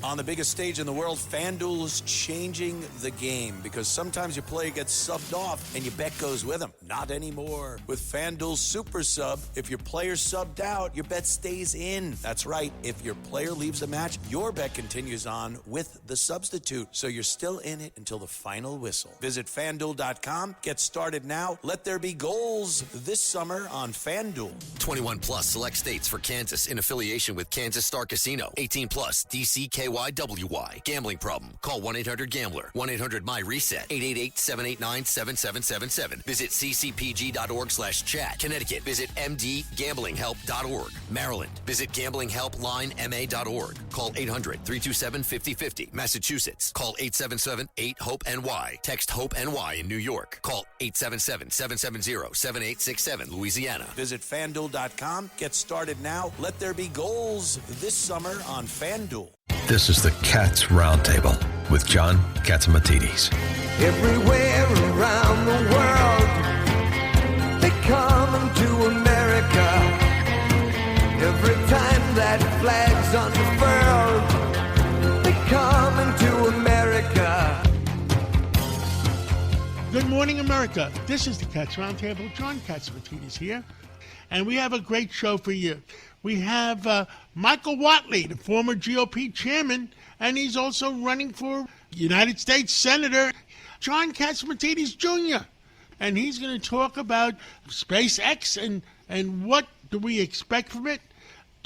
On the biggest stage in the world, FanDuel's changing the game because sometimes your player gets subbed off and your bet goes with them. Not anymore. With FanDuel's Super Sub, if your player's subbed out, your bet stays in. That's right. If your player leaves the match, your bet continues on with the substitute. So you're still in it until the final whistle. Visit FanDuel.com. Get started now. Let there be goals this summer on FanDuel. 21 plus select states for Kansas in affiliation with Kansas Star Casino. 18 plus DCKYWY. Gambling problem? Call 1-800-GAMBLER. 1-800-MY-RESET. 888-789-7777. Visit ccpg.org/chat. Connecticut. Visit mdgamblinghelp.org. Maryland. Visit gamblinghelplinema.org. Call 800-327-5050. Massachusetts. Call 877-8-HOPE-NY. Text HOPE-NY in New York. Call 877-770-7867. Louisiana. Visit FanDuel.com. Get started now. Let there be goals this summer on FanDuel. This is the Cats Roundtable with John Catsimatidis. Everywhere around the world, they come to America. Every time that flag's unfurled, they come into America. Good morning, America. This is the Cats Roundtable. John Catsimatidis here. And we have a great show for you. We have Michael Whatley, the former GOP chairman, and he's also running for United States Senator, John Catsimatidis Jr. And he's going to talk about SpaceX and what do we expect from it.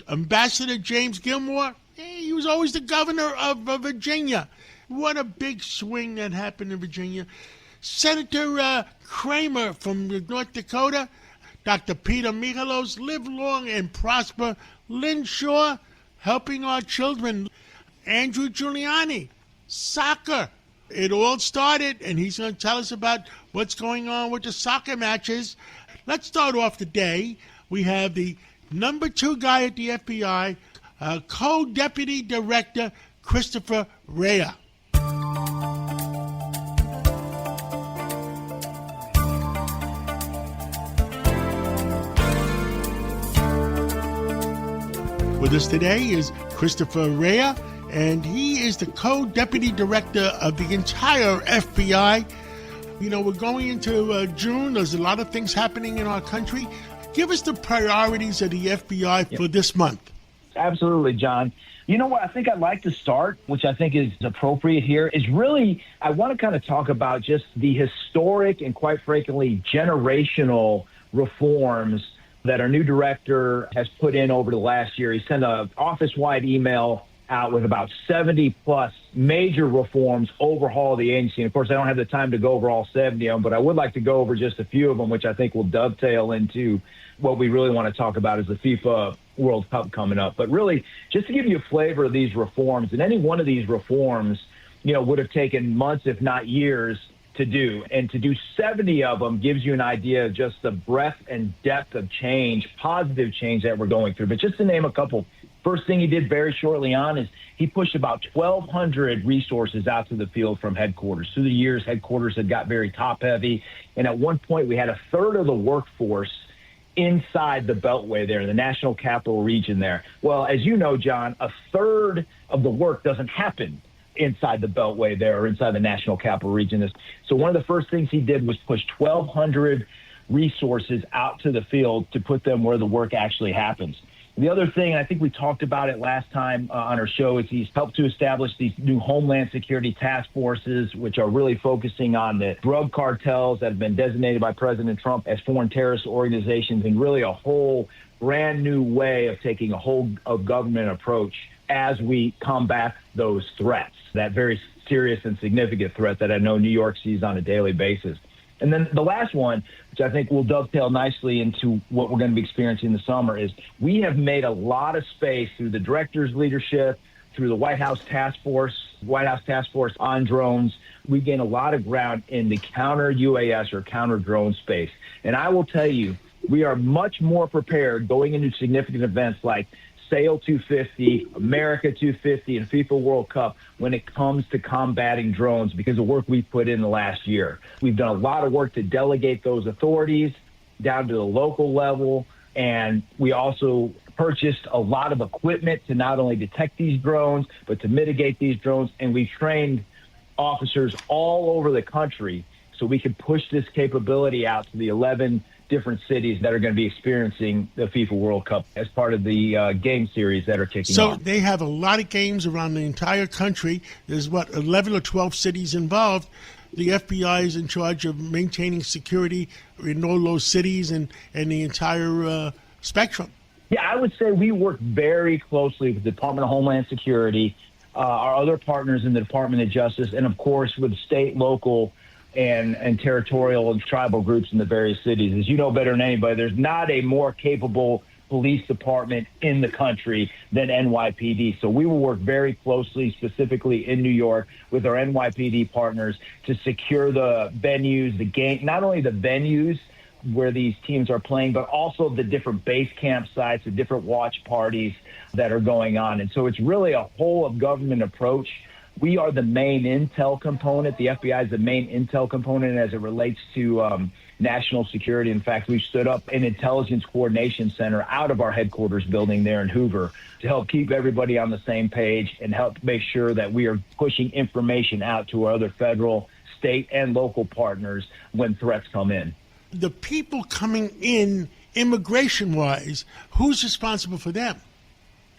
Ambassador James Gilmore, he was always the governor of Virginia. What a big swing that happened in Virginia. Senator Kramer from North Dakota, Dr. Peter Michalos, live long and prosper. Lynn Shaw, helping our children. Andrew Giuliani, soccer. It all started, and he's going to tell us about what's going on with the soccer matches. Let's start off the day. We have the number 2 guy at the FBI, co-deputy director Christopher Rea. With us today is Christopher Rea, and he is the co-deputy director of the entire FBI. You know, we're going into June. There's a lot of things happening in our country. Give us the priorities of the FBI for this month. Absolutely, John. You know what I think I'd like to start, which I think is appropriate here, is really I want to kind of talk about just the historic and quite frankly generational reforms that our new director has put in over the last year. He sent an office-wide email out with about 70-plus major reforms, overhaul the agency. And, of course, I don't have the time to go over all 70 of them, but I would like to go over just a few of them, which I think will dovetail into what we really want to talk about is the FIFA World Cup coming up. But really, just to give you a flavor of these reforms, and any one of these reforms, you know, would have taken months, if not years, to do. And to do 70 of them gives you an idea of just the breadth and depth of change, positive change that we're going through. But just to name a couple, first thing he did very shortly on is he pushed about 1,200 resources out to the field from headquarters. Through the years, headquarters had got very top-heavy, and at one point we had a third of the workforce inside the Beltway there, in the National Capital Region there. Well, as you know, John, a third of the work doesn't happen inside the Beltway there or inside the National Capital Region. So one of the first things he did was push 1,200 resources out to the field to put them where the work actually happens. The other thing, and I think we talked about it last time on our show, is he's helped to establish these new Homeland Security task forces, which are really focusing on the drug cartels that have been designated by President Trump as foreign terrorist organizations, and really a whole brand new way of taking a whole of government approach as we combat those threats, that very serious and significant threat that I know New York sees on a daily basis. And then the last one, which I think will dovetail nicely into what we're going to be experiencing this summer, is we have made a lot of space through the director's leadership, through the White House Task Force on drones. We gained a lot of ground in the counter UAS or counter drone space. And I will tell you, we are much more prepared going into significant events like Sail 250, America 250, and FIFA World Cup when it comes to combating drones because of work we've put in the last year. We've done a lot of work to delegate those authorities down to the local level, and we also purchased a lot of equipment to not only detect these drones, but to mitigate these drones. And we've trained officers all over the country so we can push this capability out to the 11 different cities that are going to be experiencing the FIFA World Cup as part of the game series that are kicking off. So they have a lot of games around the entire country. There's, 11 or 12 cities involved. The FBI is in charge of maintaining security in all those cities and the entire spectrum. Yeah, I would say we work very closely with the Department of Homeland Security, our other partners in the Department of Justice, and, of course, with state, local, and territorial and tribal groups in the various cities. As you know better than anybody, there's not a more capable police department in the country than NYPD. So we will work very closely, specifically in New York, with our NYPD partners to secure the venues, the game, not only the venues where these teams are playing, but also the different base camp sites, the different watch parties that are going on. And so it's really a whole of government approach. We are the main intel component. The FBI is the main intel component as it relates to national security. In fact, we've stood up an intelligence coordination center out of our headquarters building there in Hoover to help keep everybody on the same page and help make sure that we are pushing information out to our other federal, state, and local partners when threats come in. The people coming in immigration-wise, who's responsible for them?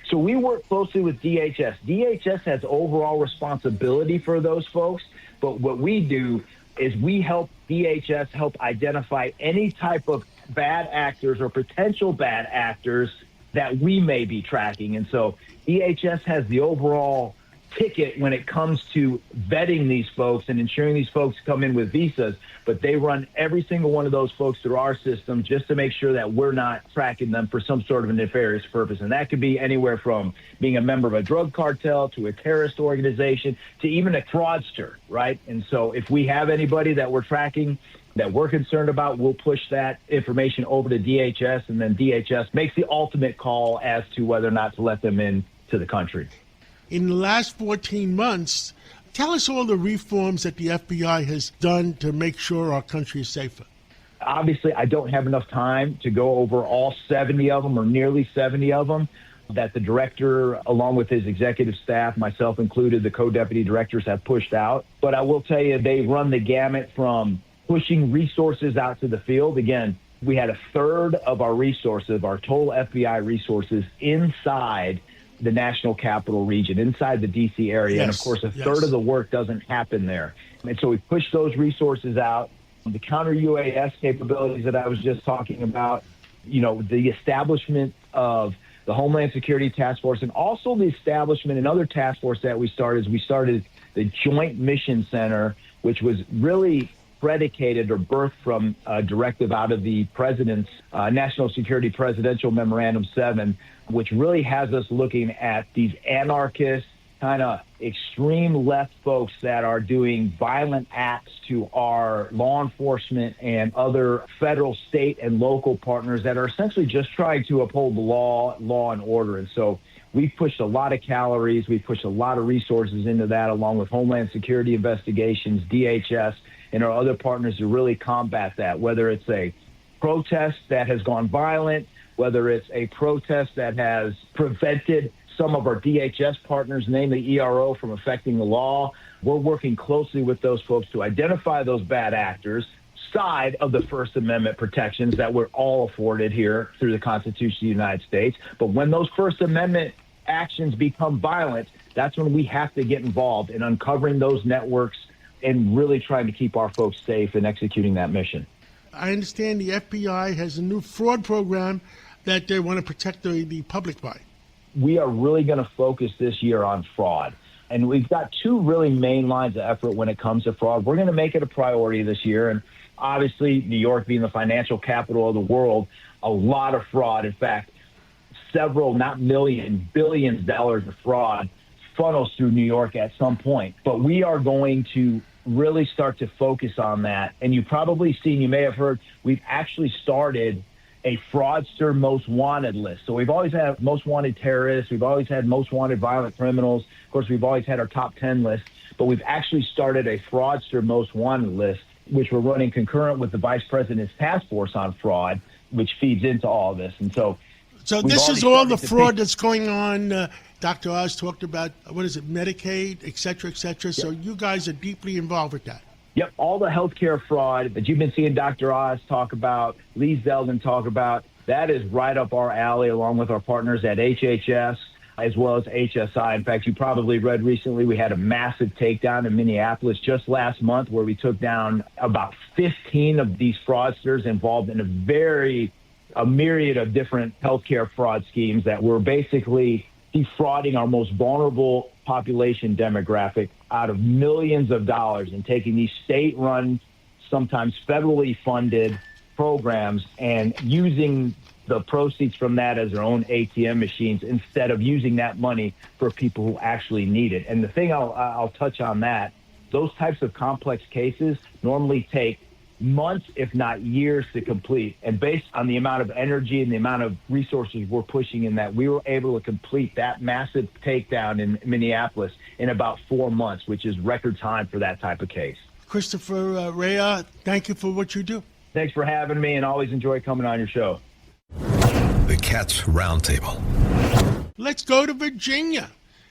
So we work closely with DHS. DHS has overall responsibility for those folks, but what we do is we help DHS help identify any type of bad actors or potential bad actors that we may be tracking. And so DHS has the overall ticket when it comes to vetting these folks and ensuring these folks come in with visas, but they run every single one of those folks through our system just to make sure that we're not tracking them for some sort of a nefarious purpose. And that could be anywhere from being a member of a drug cartel to a terrorist organization to even a fraudster, right? And so if we have anybody that we're tracking that we're concerned about, we'll push that information over to DHS, and then DHS makes the ultimate call as to whether or not to let them in to the country. In the last 14 months, tell us all the reforms that the FBI has done to make sure our country is safer. Obviously, I don't have enough time to go over all 70 of them or nearly 70 of them that the director, along with his executive staff, myself included, the co-deputy directors have pushed out. But I will tell you, they run the gamut from pushing resources out to the field. Again, we had a third of our resources, our total FBI resources, inside the national capital region, inside the D.C. area. Yes, and, of course, a third of the work doesn't happen there. And so we push those resources out. The counter-UAS capabilities that I was just talking about, you know, the establishment of the Homeland Security Task Force, and also the establishment, another task force that we started the Joint Mission Center, which was really predicated or birthed from a directive out of the President's National Security Presidential Memorandum 7, which really has us looking at these anarchist, kind of extreme left folks that are doing violent acts to our law enforcement and other federal, state, and local partners that are essentially just trying to uphold the law and order. And so we've pushed a lot of calories, we've pushed a lot of resources into that, along with Homeland Security investigations, DHS, and our other partners to really combat that, whether it's a protest that has gone violent, whether it's a protest that has prevented some of our DHS partners, namely ERO, from affecting the law. We're working closely with those folks to identify those bad actors, side of the First Amendment protections that we're all afforded here through the Constitution of the United States. But when those First Amendment actions become violent, that's when we have to get involved in uncovering those networks and really trying to keep our folks safe and executing that mission. I understand the FBI has a new fraud program that they want to protect the public by. We are really going to focus this year on fraud. And we've got two really main lines of effort when it comes to fraud. We're going to make it a priority this year. And obviously, New York being the financial capital of the world, a lot of fraud. In fact, several, not millions, billions of dollars of fraud funnels through New York at some point. But we are going to really start to focus on that. And you've probably seen, you may have heard, we've actually started a fraudster most wanted list. So we've always had most wanted terrorists. We've always had most wanted violent criminals. Of course, we've always had our top 10 list, but we've actually started a fraudster most wanted list, which we're running concurrent with the Vice President's task force on fraud, which feeds into all of this. And so So we've this already is all the started to fraud think- that's going on. Dr. Oz talked about, what is it, Medicaid, et cetera, et cetera. So you guys are deeply involved with that. Yep, all the healthcare fraud that you've been seeing Dr. Oz talk about, Lee Zeldin talk about, that is right up our alley, along with our partners at HHS as well as HSI. In fact, you probably read recently we had a massive takedown in Minneapolis just last month where we took down about 15 of these fraudsters involved in a myriad of different healthcare fraud schemes that were basically defrauding our most vulnerable population demographic out of millions of dollars and taking these state-run, sometimes federally funded programs and using the proceeds from that as their own ATM machines instead of using that money for people who actually need it. And the thing I'll touch on that, those types of complex cases normally take months, if not years, to complete. And based on the amount of energy and the amount of resources we're pushing in that, we were able to complete that massive takedown in Minneapolis in about 4 months, which is record time for that type of case. Christopher Rea, thank you for what you do. Thanks for having me, and always enjoy coming on your show. The Cats Roundtable. Let's go to Virginia.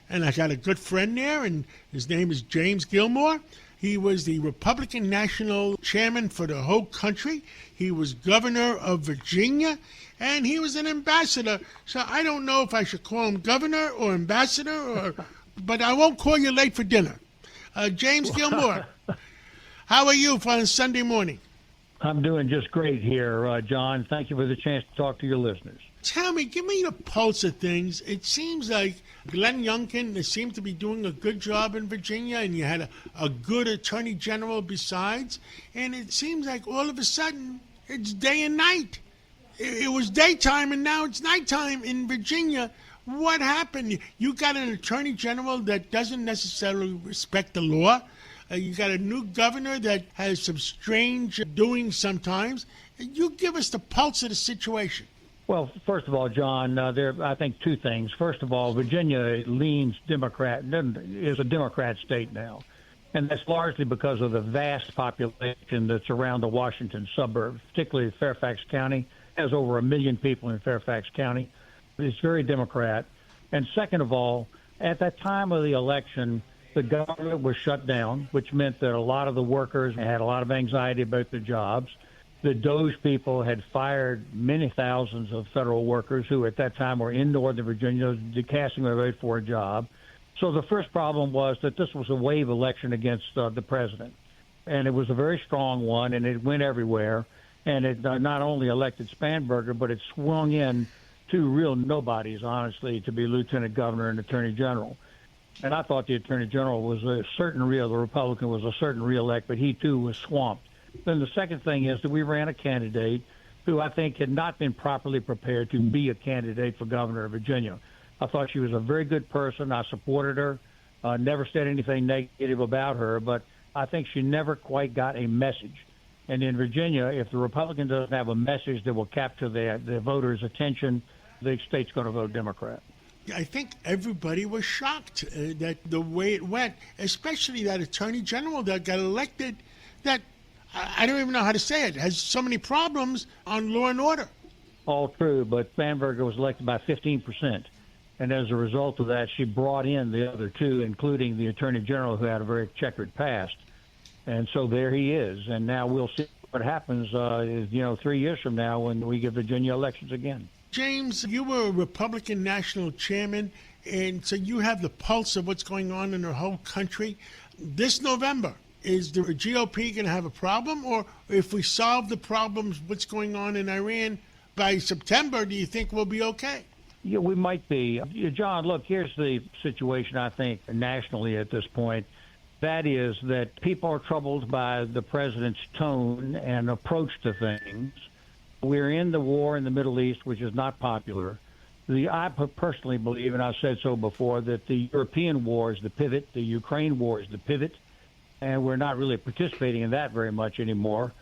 And I got a good friend there, and his name is James Gilmore. He was the Republican National Chairman for the whole country. He was governor of Virginia, and he was an ambassador. So I don't know if I should call him governor or ambassador, but I won't call you late for dinner. James Gilmore, how are you on Sunday morning? I'm doing just great here, John. Thank you for the chance to talk to your listeners. Tell me, give me the pulse of things. It seems like Glenn Youngkin seemed to be doing a good job in Virginia, and you had a good attorney general besides. And it seems like all of a sudden it's day and night. It was daytime, and now it's nighttime in Virginia. What happened? You got an attorney general that doesn't necessarily respect the law. You got a new governor that has some strange doings sometimes. You give us the pulse of the situation. Well, first of all, John, there I think two things. First of all, Virginia leans Democrat, is a Democrat state now. And that's largely because of the vast population that's around the Washington suburbs, particularly Fairfax County. Has over 1 million people in Fairfax County. It's very Democrat. And second of all, at that time of the election, the government was shut down, which meant that a lot of the workers had a lot of anxiety about their jobs. The Doge people had fired many thousands of federal workers who at that time were in Northern Virginia casting their vote for a job. So the first problem was that this was a wave election against the president. And it was a very strong one, and it went everywhere. And it not only elected Spanberger, but it swung in two real nobodies, honestly, to be lieutenant governor and attorney general. And I thought the attorney general was the Republican was a certain reelect, but he too was swamped. Then the second thing is that we ran a candidate who I think had not been properly prepared to be a candidate for governor of Virginia. I thought she was a very good person. I supported her, never said anything negative about her, but I think she never quite got a message. And in Virginia, if the Republican doesn't have a message that will capture the voters' attention, the state's going to vote Democrat. I think everybody was shocked that the way it went, especially that attorney general that got elected, that I don't even know how to say it, has so many problems on law and order. All true, but Spanberger was elected by 15%. And as a result of that, she brought in the other two, including the attorney general, who had a very checkered past. And so there he is. And now we'll see what happens, 3 years from now when we get Virginia elections again. James, you were a Republican national chairman, and so you have the pulse of what's going on in the whole country. This November, is the GOP going to have a problem? Or if we solve the problems, what's going on in Iran, by September, do you think we'll be okay? Yeah, we might be. John, look, here's the situation, I think, nationally at this point. That is that people are troubled by the president's tone and approach to things. We're in the war in the Middle East, which is not popular. I personally believe, and I've said so before, that the European war is the pivot, the Ukraine war is the pivot, and we're not really participating in that very much anymore.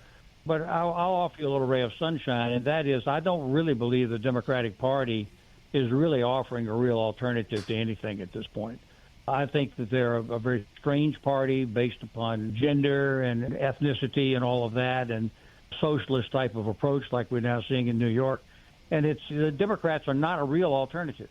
But I'll offer you a little ray of sunshine, and that is I don't really believe the Democratic Party is really offering a real alternative to anything at this point. I think that they're a very strange party based upon gender and ethnicity and all of that, and socialist type of approach like we're now seeing in New York. And the Democrats are not a real alternative.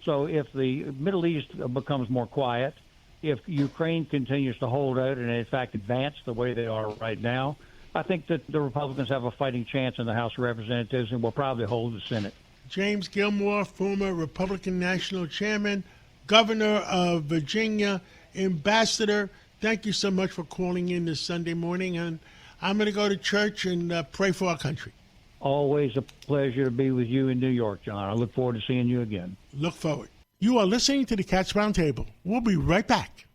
So if the Middle East becomes more quiet, if Ukraine continues to hold out and, in fact, advance the way they are right now, I think that the Republicans have a fighting chance in the House of Representatives and will probably hold the Senate. James Gilmore, former Republican National Chairman, Governor of Virginia, Ambassador, thank you so much for calling in this Sunday morning. And I'm going to go to church and pray for our country. Always a pleasure to be with you in New York, John. I look forward to seeing you again. Look forward. You are listening to the Cats Roundtable. We'll be right back.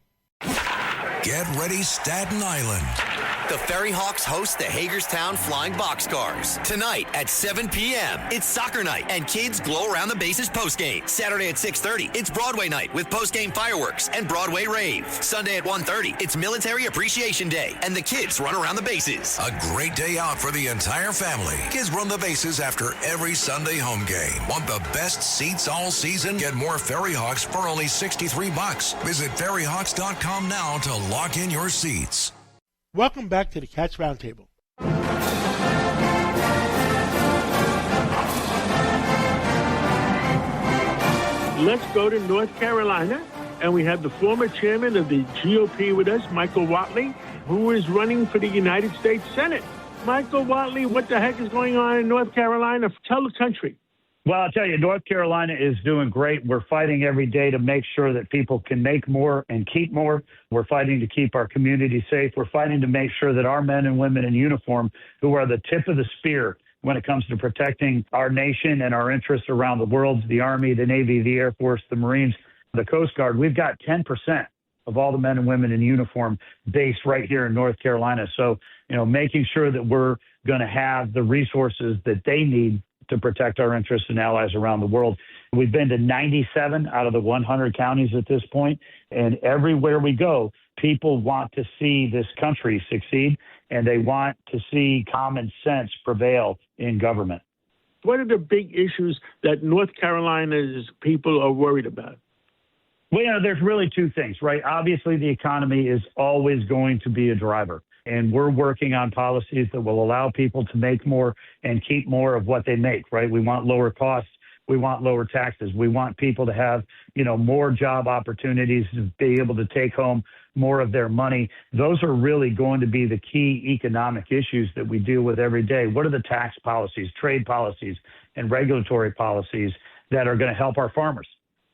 Get ready, Staten Island. The Ferry Hawks host the Hagerstown Flying Boxcars tonight at 7 p.m. It's soccer night and kids glow around the bases postgame. Saturday at 6:30, it's Broadway night with postgame fireworks and Broadway rave. Sunday at 1:30, it's Military Appreciation Day and the kids run around the bases. A great day out for the entire family. Kids run the bases after every Sunday home game. Want the best seats all season? Get more Ferry Hawks for only $63. Visit ferryhawks.com now to lock in your seats. Welcome back to the Cats Roundtable. Let's go to North Carolina, and we have the former chairman of the GOP with us, Michael Whatley, who is running for the United States Senate. Michael Whatley, what the heck is going on in North Carolina? Tell the country. Well, I'll tell you, North Carolina is doing great. We're fighting every day to make sure that people can make more and keep more. We're fighting to keep our community safe. We're fighting to make sure that our men and women in uniform, who are the tip of the spear when it comes to protecting our nation and our interests around the world, the Army, the Navy, the Air Force, the Marines, the Coast Guard, we've got 10% of all the men and women in uniform based right here in North Carolina. So, making sure that we're going to have the resources that they need to protect our interests and allies around the world. We've been to 97 out of the 100 counties at this point, and everywhere we go, people want to see this country succeed, and they want to see common sense prevail in government. What are the big issues that North Carolina's people are worried about? Well, there's really two things, right? Obviously, the economy is always going to be a driver. And we're working on policies that will allow people to make more and keep more of what they make, right? We want lower costs. We want lower taxes. We want people to have, more job opportunities, to be able to take home more of their money. Those are really going to be the key economic issues that we deal with every day. What are the tax policies, trade policies, and regulatory policies that are going to help our farmers,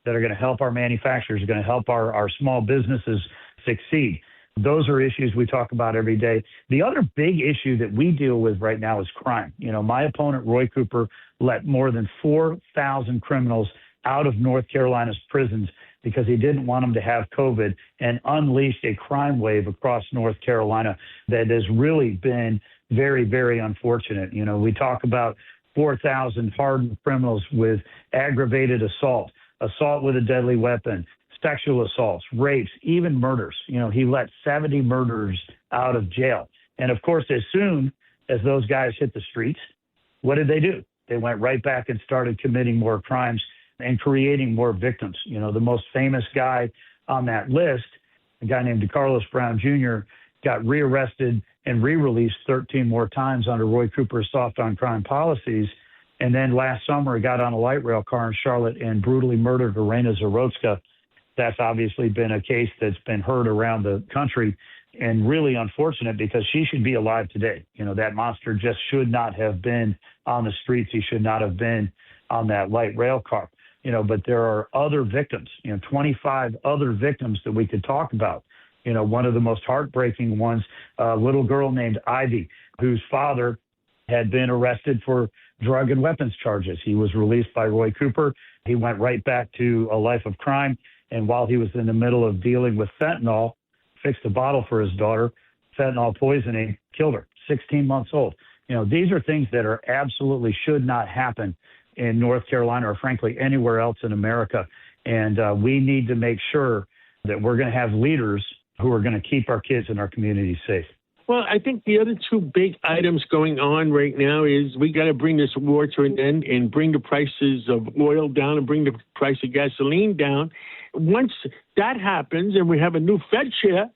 that are going to help our manufacturers, going to help our small businesses succeed? Those are issues we talk about every day. The other big issue that we deal with right now is crime. My opponent, Roy Cooper, let more than 4,000 criminals out of North Carolina's prisons because he didn't want them to have COVID, and unleashed a crime wave across North Carolina that has really been very, very unfortunate. We talk about 4,000 hardened criminals with aggravated assault with a deadly weapon, sexual assaults, rapes, even murders. He let 70 murderers out of jail. And of course, as soon as those guys hit the streets, what did they do? They went right back and started committing more crimes and creating more victims. The most famous guy on that list, a guy named DeCarlos Brown Jr., got rearrested and re-released 13 more times under Roy Cooper's soft on crime policies. And then last summer, he got on a light rail car in Charlotte and brutally murdered Irena Zarotska. That's obviously been a case that's been heard around the country, and really unfortunate because she should be alive today. That monster just should not have been on the streets. He should not have been on that light rail car. But there are other victims, 25 other victims that we could talk about. One of the most heartbreaking ones, a little girl named Ivy, whose father had been arrested for drug and weapons charges. He was released by Roy Cooper. He went right back to a life of crime. And while he was in the middle of dealing with fentanyl, fixed a bottle for his daughter, fentanyl poisoning, killed her, 16 months old. These are things that are absolutely should not happen in North Carolina or frankly anywhere else in America. And we need to make sure that we're going to have leaders who are going to keep our kids and our communities safe. Well, I think the other two big items going on right now is we got to bring this war to an end and bring the prices of oil down and bring the price of gasoline down. Once that happens and we have a new Fed chair,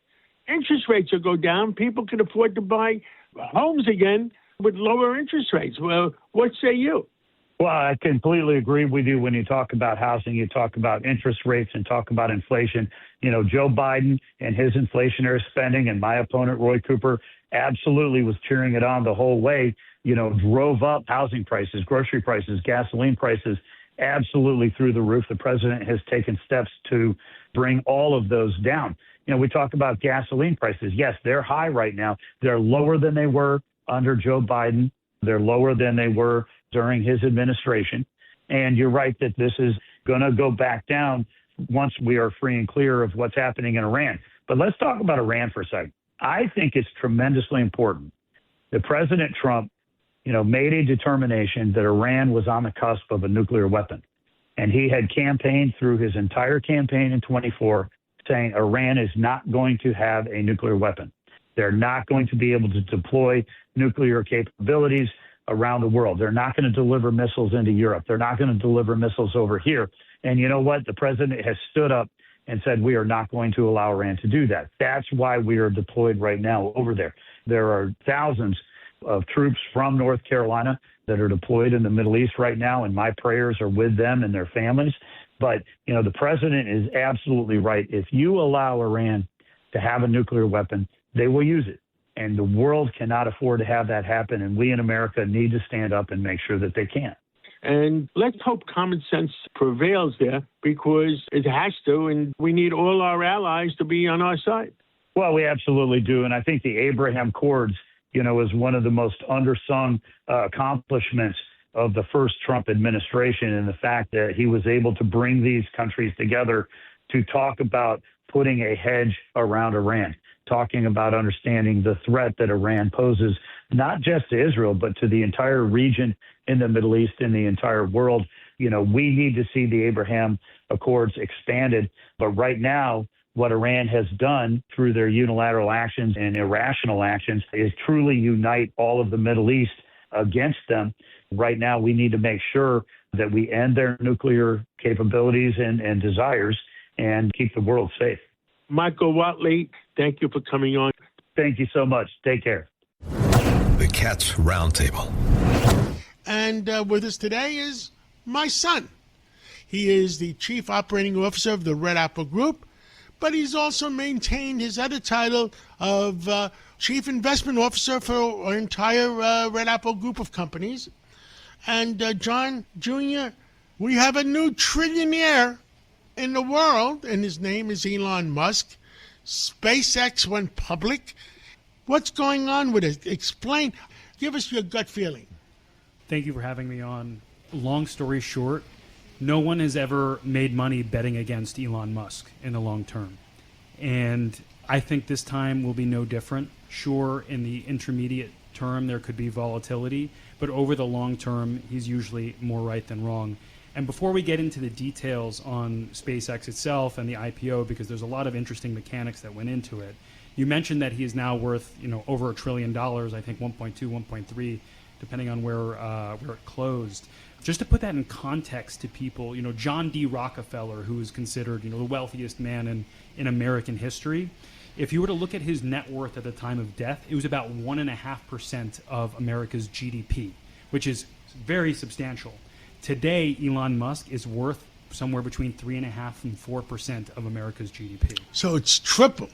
interest rates will go down. People can afford to buy homes again with lower interest rates. Well, what say you? Well, I completely agree with you. When you talk about housing, you talk about interest rates and talk about inflation. Joe Biden and his inflationary spending, and my opponent, Roy Cooper, absolutely was cheering it on the whole way, drove up housing prices, grocery prices, gasoline prices, absolutely through the roof. The president has taken steps to bring all of those down. We talk about gasoline prices. Yes, they're high right now. They're lower than they were under Joe Biden. They're lower than they were during his administration. And you're right that this is going to go back down once we are free and clear of what's happening in Iran. But let's talk about Iran for a second. I think it's tremendously important that President Trump, made a determination that Iran was on the cusp of a nuclear weapon. And he had campaigned through his entire campaign in 24 saying Iran is not going to have a nuclear weapon. They're not going to be able to deploy nuclear capabilities around the world. They're not going to deliver missiles into Europe. They're not going to deliver missiles over here. And you know what? The president has stood up and said, we are not going to allow Iran to do that. That's why we are deployed right now over there. There are thousands of troops from North Carolina that are deployed in the Middle East right now, and my prayers are with them and their families. But, the president is absolutely right. If you allow Iran to have a nuclear weapon, they will use it. And the world cannot afford to have that happen. And we in America need to stand up and make sure that they can't. And let's hope common sense prevails there, because it has to, and we need all our allies to be on our side. Well, we absolutely do. And I think the Abraham Accords, is one of the most undersung accomplishments of the first Trump administration, and the fact that he was able to bring these countries together to talk about putting a hedge around Iran, talking about understanding the threat that Iran poses, not just to Israel, but to the entire region in the Middle East and the entire world. We need to see the Abraham Accords expanded. But right now, what Iran has done through their unilateral actions and irrational actions is truly unite all of the Middle East against them. Right now, we need to make sure that we end their nuclear capabilities and desires and keep the world safe. Michael Watley, thank you for coming on. Thank you so much. Take care. The Cats Roundtable. And with us today is my son. He is the Chief Operating Officer of the Red Apple Group, but he's also maintained his other title of Chief Investment Officer for our entire Red Apple Group of companies. And John Jr., we have a new trillionaire in the world, and his name is Elon Musk. SpaceX went public. What's going on with it? Explain. Give us your gut feeling. Thank you for having me on. Long story short, no one has ever made money betting against Elon Musk in the long term. And I think this time will be no different. Sure, in the intermediate term, there could be volatility, but over the long term, he's usually more right than wrong. And before we get into the details on SpaceX itself and the IPO, because there's a lot of interesting mechanics that went into it, you mentioned that he is now worth, over $1 trillion, I think 1.2, 1.3, depending on where it closed. Just to put that in context to people, John D. Rockefeller, who is considered, the wealthiest man in American history, if you were to look at his net worth at the time of death, it was about 1.5% of America's GDP, which is very substantial. Today, Elon Musk is worth somewhere between 3.5% and 4% of America's GDP. So it's triple.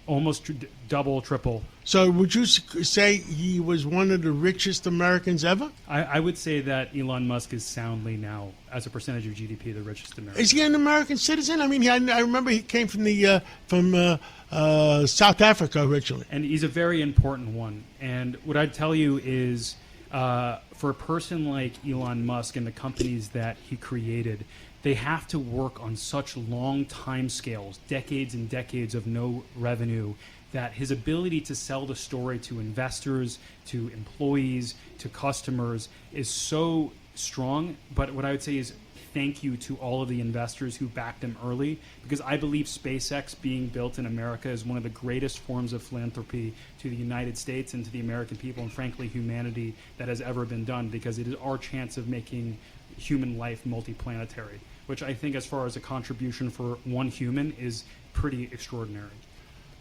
Almost double, triple. So would you say he was one of the richest Americans ever? I would say that Elon Musk is soundly now, as a percentage of GDP, the richest American. Is he an American citizen? I mean, I remember he came from South Africa originally. And he's a very important one. And what I'd tell you is, for a person like Elon Musk and the companies that he created, they have to work on such long time scales, decades and decades of no revenue, that his ability to sell the story to investors, to employees, to customers is so strong. But what I would say is thank you to all of the investors who backed him early, because I believe SpaceX being built in America is one of the greatest forms of philanthropy to the United States and to the American people, and frankly humanity, that has ever been done, because it is our chance of making human life multiplanetary, which I think, as far as a contribution for one human, is pretty extraordinary.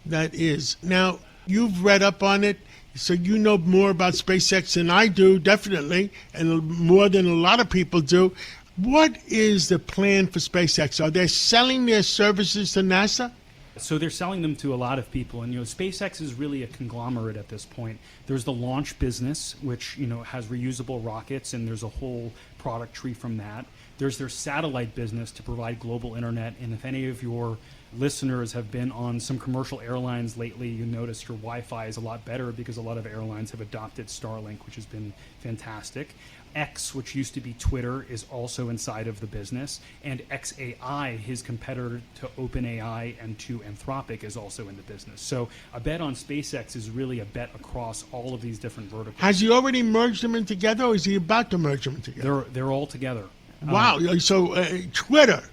that is. Now, you've read up on it, so you know more about SpaceX than I do, definitely, and more than a lot of people do. What is the plan for SpaceX? Are they selling their services to NASA? So they're selling them to a lot of people, and SpaceX is really a conglomerate at this point. There's the launch business, which has reusable rockets, and there's a whole product tree from that. There's their satellite business to provide global internet, and if any of your listeners have been on some commercial airlines lately, you notice your Wi-Fi is a lot better because a lot of airlines have adopted Starlink, which has been fantastic. X, which used to be Twitter, is also inside of the business, and XAI, his competitor to OpenAI and to Anthropic, is also in the business. So a bet on SpaceX is really a bet across all of these different verticals. Has he already merged them in together, or is he about to merge them together? They're all together. Wow. So Twitter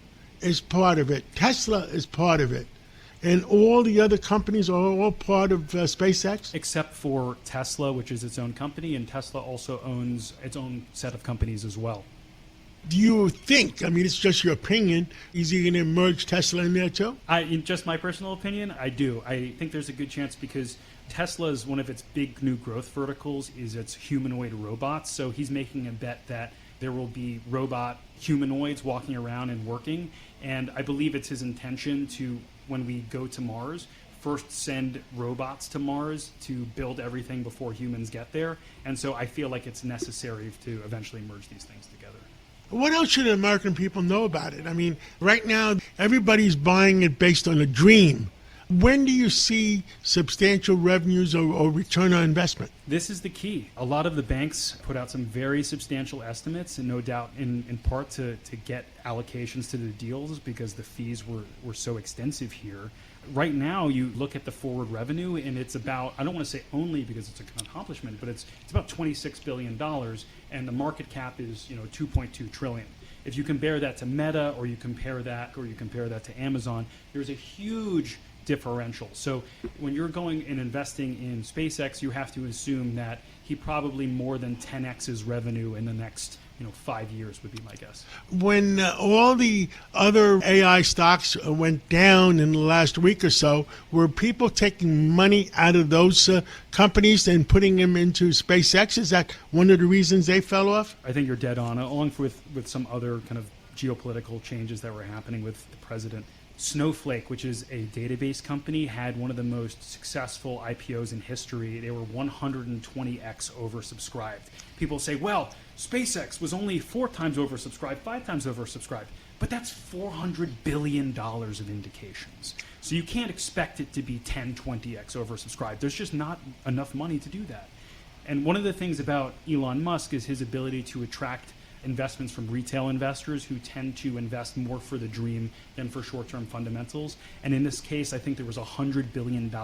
is part of it. Tesla is part of it. And all the other companies are all part of SpaceX? Except for Tesla, which is its own company, and Tesla also owns its own set of companies as well. Do you think, it's just your opinion, is he going to merge Tesla in there too? In just my personal opinion, I do. I think there's a good chance because Tesla's one of its big new growth verticals is its humanoid robots. So he's making a bet that there will be robot humanoids walking around and working. And I believe it's his intention to, when we go to Mars, first send robots to Mars to build everything before humans get there. And so I feel like it's necessary to eventually merge these things together. What else should American people know about it? Right now, everybody's buying it based on a dream. When do you see substantial revenues or return on investment? This is the key. A lot of the banks put out some very substantial estimates, and no doubt in part to get allocations to the deals because the fees were so extensive here. Right now, you look at the forward revenue, and it's about, I don't want to say only because it's an accomplishment, but it's about $26 billion, and the market cap is $2.2 trillion. If you compare that to Meta, or you compare that to Amazon, there's a huge differential. So when you're going and investing in SpaceX, you have to assume that he probably more than 10x his revenue in the next 5 years would be my guess. When all the other AI stocks went down in the last week or so, were people taking money out of those companies and putting them into SpaceX? Is that one of the reasons they fell off? I think you're dead on, along with some other kind of geopolitical changes that were happening with the president. Snowflake, which is a database company, had one of the most successful IPOs in history. They were 120x oversubscribed. People say, well, SpaceX was only 4 times oversubscribed, 5 times oversubscribed. But that's $400 billion of indications. So you can't expect it to be 10, 20x oversubscribed. There's just not enough money to do that. And one of the things about Elon Musk is his ability to attract investments from retail investors who tend to invest more for the dream than for short-term fundamentals. And in this case, I think there was $100 billion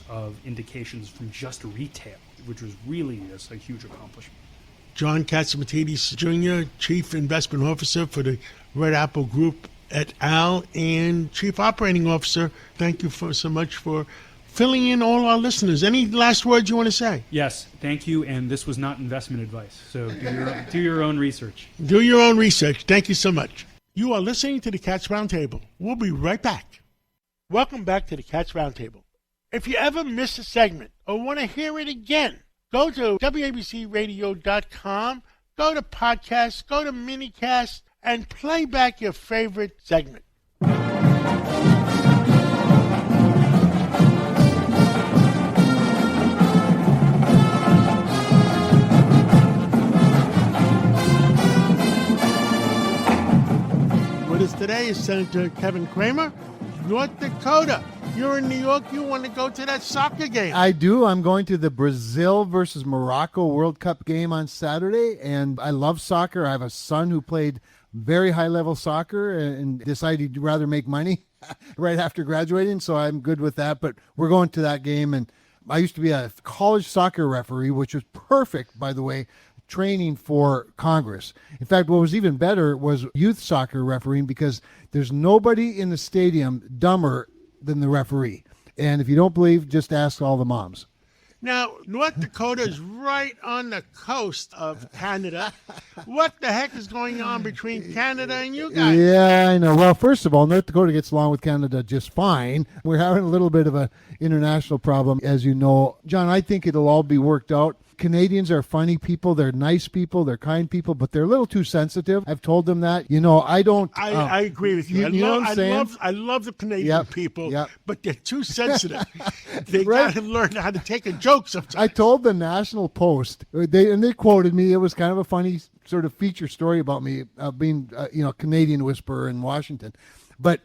of indications from just retail, which was really a huge accomplishment. John Katzimatidis Jr., Chief Investment Officer for the Red Apple Group et al., and Chief Operating Officer, thank you so much for filling in all our listeners. Any last words you want to say? Yes, thank you, and this was not investment advice, so do your own research. Do your own research. Thank you so much. You are listening to the Cats Roundtable. We'll be right back. Welcome back to the Cats Roundtable. If you ever miss a segment or want to hear it again, go to WABCRadio.com, go to podcasts, go to minicast, and play back your favorite segment. With us today is Senator Kevin Cramer, North Dakota. You're in New York. You want to go to that soccer game. I do. I'm going to the Brazil versus Morocco World Cup game on Saturday, and I love soccer. I have a son who played very high-level soccer and decided he'd rather make money right after graduating, so I'm good with that. But we're going to that game, and I used to be a college soccer referee, which was perfect, by the way, training for Congress. In fact, what was even better was youth soccer refereeing because there's nobody in the stadium dumber than the referee. And if you don't believe, just ask all the moms. Now, North Dakota is right on the coast of Canada. What the heck is going on between Canada and you guys? Yeah, I know. Well, first of all, North Dakota gets along with Canada just fine. We're having a little bit of an international problem, as you know. John, I think it'll all be worked out. Canadians are funny people. They're nice people. They're kind people, but they're a little too sensitive. I've told them that. I don't. I agree with you. You know what I'm saying? I love the Canadian people, but they're too sensitive. They Right. got to learn how to take a joke sometimes. I told the National Post, they quoted me. It was kind of a funny sort of feature story about me being, a Canadian whisperer in Washington. But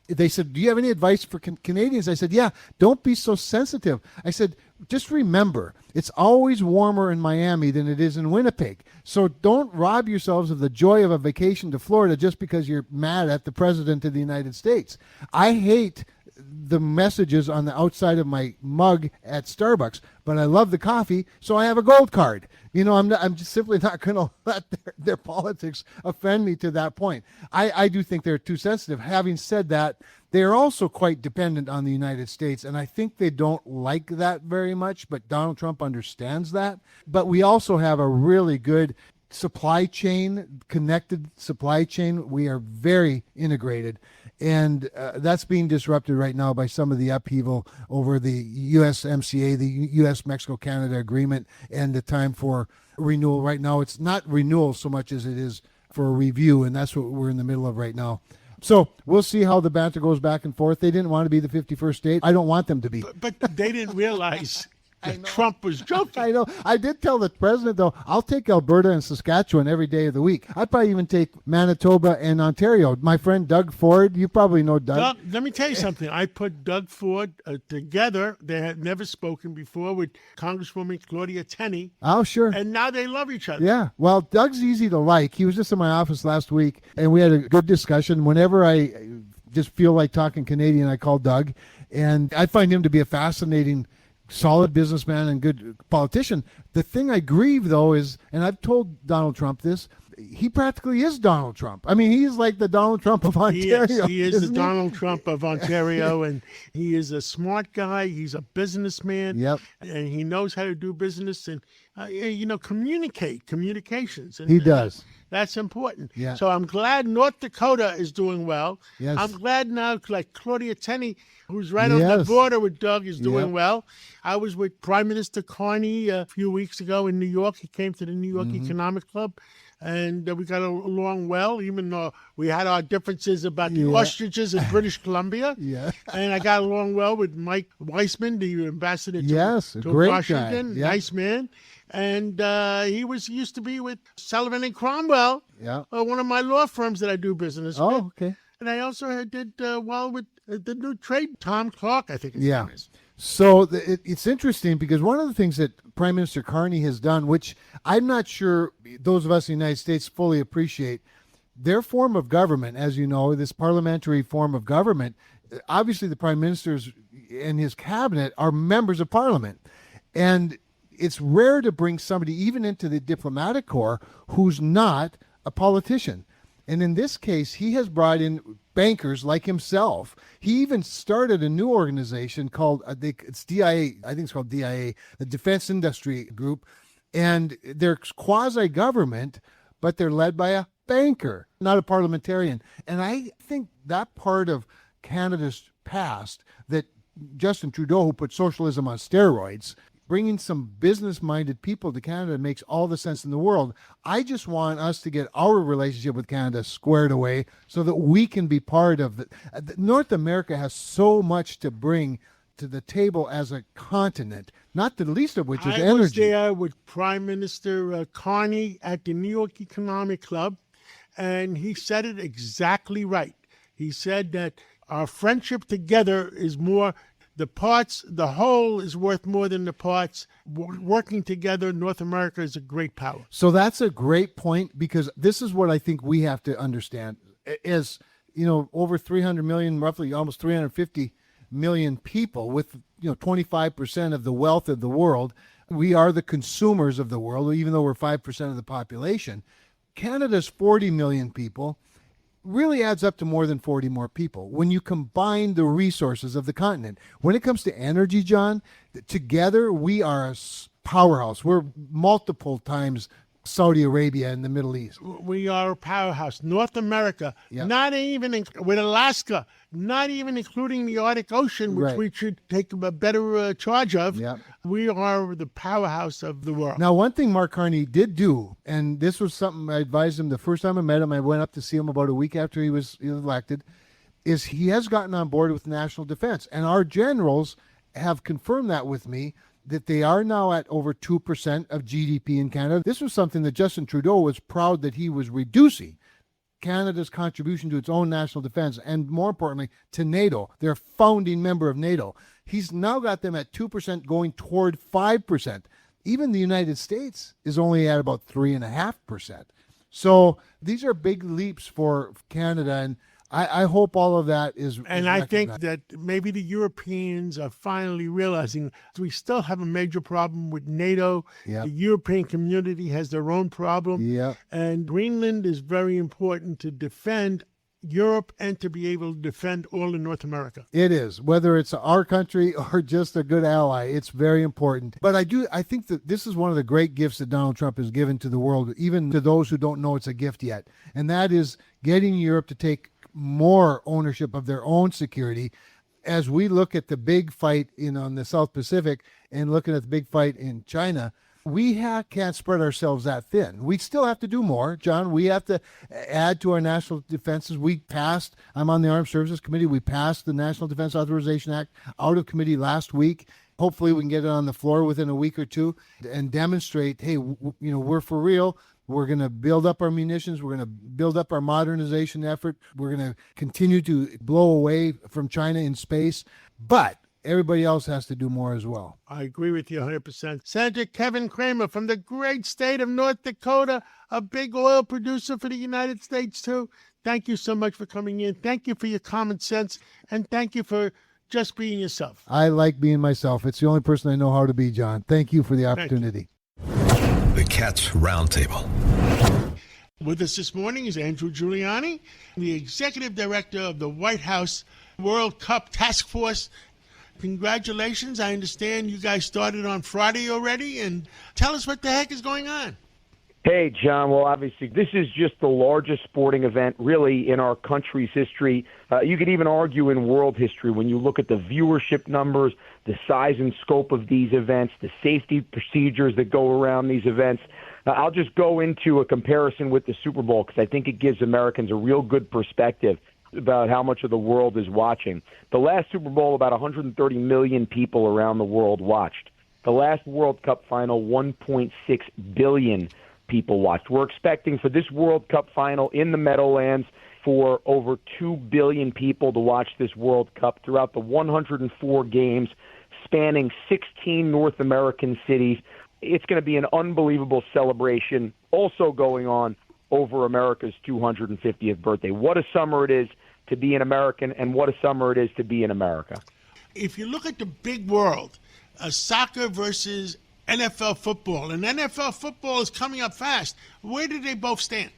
they said, do you have any advice for Canadians? I said, yeah, don't be so sensitive. I said, just remember, it's always warmer in Miami than it is in Winnipeg. So don't rob yourselves of the joy of a vacation to Florida just because you're mad at the President of the United States. I hate the messages on the outside of my mug at Starbucks, but I love the coffee, so I have a gold card. I'm just simply not going to let their politics offend me to that point. I do think they're too sensitive. Having said that, they are also quite dependent on the United States, and I think they don't like that very much, but Donald Trump understands that. But we also have a really good supply chain, connected supply chain. We are very integrated, and that's being disrupted right now by some of the upheaval over the USMCA, the U.S.-Mexico-Canada agreement, and the time for renewal. Right now, it's not renewal so much as it is for a review, and that's what we're in the middle of right now. So we'll see how the banter goes back and forth. They didn't want to be the 51st state. I don't want them to be. But they didn't realize that Trump was joking. I know. I did tell the president, though, I'll take Alberta and Saskatchewan every day of the week. I'd probably even take Manitoba and Ontario. My friend Doug Ford, you probably know Doug. Let me tell you something. I put Doug Ford together. They had never spoken before with Congresswoman Claudia Tenney. Oh, sure. And now they love each other. Yeah. Well, Doug's easy to like. He was just in my office last week, and we had a good discussion. Whenever I just feel like talking Canadian, I call Doug. And I find him to be a fascinating, solid businessman and good politician. The thing I grieve, though, is, and I've told Donald Trump this, he practically is Donald Trump. I mean, he's like the Donald Trump of Ontario. He is the Donald Trump of Ontario, and he is a smart guy. He's a businessman. Yep. And he knows how to do business and, communications. And, He does. That's important. Yeah. So I'm glad North Dakota is doing well. Yes. I'm glad now, like Claudia Tenney, who's right on the Yes. border with Doug, is doing Yep. well. I was with Prime Minister Carney a few weeks ago in New York. He came to the New York Economic Club, and we got along well, even though we had our differences about the ostriches in British Columbia. Yeah. And I got along well with Mike Weissman, the ambassador Yes, a to great Washington. guy. Yeah. Nice man. And he used to be with Sullivan and Cromwell, Yeah. one of my law firms that I do business with. Oh, okay. And I also did well with the new trade, Tom Clark, I think his Yeah. name is. So it's interesting because one of the things that Prime Minister Carney has done, which I'm not sure those of us in the United States fully appreciate, their form of government, as you know, this parliamentary form of government, obviously the Prime Minister's and his cabinet are members of Parliament. And it's rare to bring somebody even into the diplomatic corps who's not a politician. And in this case, he has brought in bankers like himself. He even started a new organization called, it's DIA, I think it's called DIA, the Defense Industry Group. And they're quasi-government, but they're led by a banker, not a parliamentarian. And I think that part of Canada's past, that Justin Trudeau, who put socialism on steroids, bringing some business-minded people to Canada makes all the sense in the world. I just want us to get our relationship with Canada squared away so that we can be part of it. North America has so much to bring to the table as a continent, not the least of which is energy. I was there with Prime Minister Carney at the New York Economic Club, and he said it exactly right. He said that our friendship together is more. The whole is worth more than the parts. Working together, North America is a great power. So that's a great point, because this is what I think we have to understand. As over 300 million, roughly almost 350 million people with 25% of the wealth of the world. We are the consumers of the world, even though we're 5% of the population. Canada's 40 million people. really adds up to more than 40 more people when you combine the resources of the continent. When it comes to energy, John, together we are a powerhouse. We're multiple times Saudi Arabia and the Middle East. We are a powerhouse. North America, not even with Alaska, not even including the Arctic Ocean, which we should take a better charge of. We are the powerhouse of the world. Now, one thing Mark Carney did do, and this was something I advised him the first time I met him, I went up to see him about a week after he was elected, is he has gotten on board with national defense. And our generals have confirmed that with me, that they are now at over 2% of GDP in Canada. This was something that Justin Trudeau was proud that he was reducing, Canada's contribution to its own national defense, and more importantly, to NATO. They're a founding member of NATO. He's now got them at 2% going toward 5%. Even the United States is only at about 3.5%. So these are big leaps for Canada, and I hope all of that is. And I think that maybe the Europeans are finally realizing we still have a major problem with NATO. The European community has their own problem. And Greenland is very important to defend Europe and to be able to defend all of North America. It is, whether it's our country or just a good ally, it's very important. But I think that this is one of the great gifts that Donald Trump has given to the world, even to those who don't know it's a gift yet. And that is getting Europe to take more ownership of their own security. As we look at the big fight on the South Pacific and looking at the big fight in China, we can't spread ourselves that thin. We still have to do more, John. We have to add to our national defenses. I'm on the Armed Services Committee. We passed the National Defense Authorization Act out of committee last week. Hopefully we can get it on the floor within a week or two and demonstrate, hey, we're for real. We're going to build up our munitions. We're going to build up our modernization effort. We're going to continue to blow away from China in space. But everybody else has to do more as well. I agree with you 100%. Senator Kevin Cramer from the great state of North Dakota, a big oil producer for the United States, too. Thank you so much for coming in. Thank you for your common sense. And thank you for just being yourself. I like being myself. It's the only person I know how to be, John. Thank you for the opportunity. The Cats Roundtable. With us this morning is Andrew Giuliani, the Executive Director of the White House World Cup Task Force. Congratulations. I understand you guys started on Friday already, and tell us what the heck is going on. Hey, John. Well, obviously, this is just the largest sporting event really in our country's history. You could even argue in world history when you look at the viewership numbers, the size and scope of these events, the safety procedures that go around these events. I'll just go into a comparison with the Super Bowl because I think it gives Americans a real good perspective about how much of the world is watching. The last Super Bowl, about 130 million people around the world watched. The last World Cup final, 1.6 billion people watched. We're expecting for this World Cup final in the Meadowlands for over 2 billion people to watch this World Cup throughout the 104 games spanning 16 North American cities. It's going to be an unbelievable celebration also going on over America's 250th birthday. What a summer it is to be an American, and what a summer it is to be in America. If you look at the big world, soccer versus NFL football, and NFL football is coming up fast. Where do they both stand?